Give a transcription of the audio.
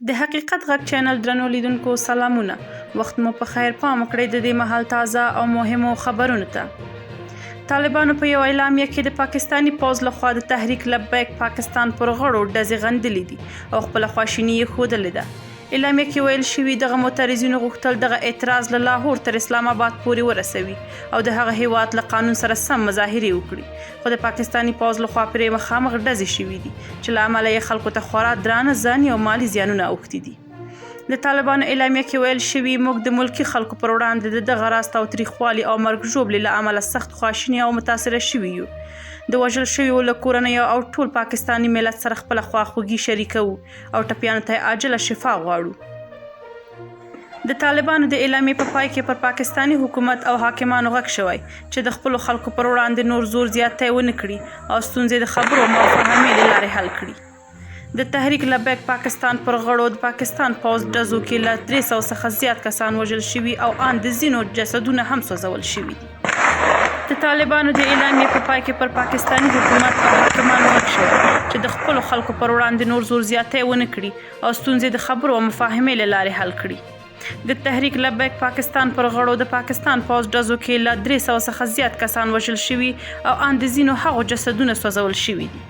د حقیقت غږ چینل درنو لیدونکو سلامونه. وخت مو په خیر. پام وکړئ د دې مهال تازه او مهمو خبرونو ته. طالبانو په یو اعلامیه کې د پاکستاني پوځ لخوا د تحریک لبیک پاکستان پر غړو ډزې غندلې دي او خپله خواشیني یې ښودلې ده. اعلامیه کې ویل شوي دغه معترضینو غوښتل دغه اعتراض له لاهور تر اسلام آباد پورې ورسوي او د هغه هیواد له قانون سره سم مظاهرې وکړي، خو د پاکستاني پوځ لخوا پرې مخامخ ډزې شوي دي چې له امله یې خلکو ته خورا درانه ځاني او مالي زیانونه اوښتي دي. د طالبانو اعلامیه کې ویل شوي موږ د ملکي خلکو پر وړاندې د دغه راست او تریخوالي او مرګ ژوبلې له امله سخت خواشیني او متاثره شوي یو. د وژل شویو له کورنیو او ټول پاکستاني ملت سره خپله خواخوږي شریکوو او ټپیانو ته عاجله شفا غواړو. د طالبانو د اعلامیې په پای کې پر پاکستاني حکومت او حاکمانو غږ شوی چې د خپلو خلکو پر وړاندې نور زور زیاتی ونه کړي او ستونزې د خبرو او مفاهمې له لارې حل کړي. د تحریک لبیک پاکستان پر غړو د پاکستان پوځ ډزو کې له 300 څخه زیات کسان وژل شوي او ان د ځینو جسدونه هم سوځول شوي دي. د طالبانو د اعلامیې په پای کې پر پاکستاني حکومت او حاکمانو غږ شوی چې د خپلو خلکو پر وړاندې نور زور زیاتی ونه کړي او ستونزې د خبرو او مفاهمې له لارې حل کړي. د تحریک لبیک پاکستان پر غړو د پاکستان پوځ ډزو کې له 300 څخه زیات کسان وژل شوي او ان د ځینو هغو جسدونه سوځول شوي دي.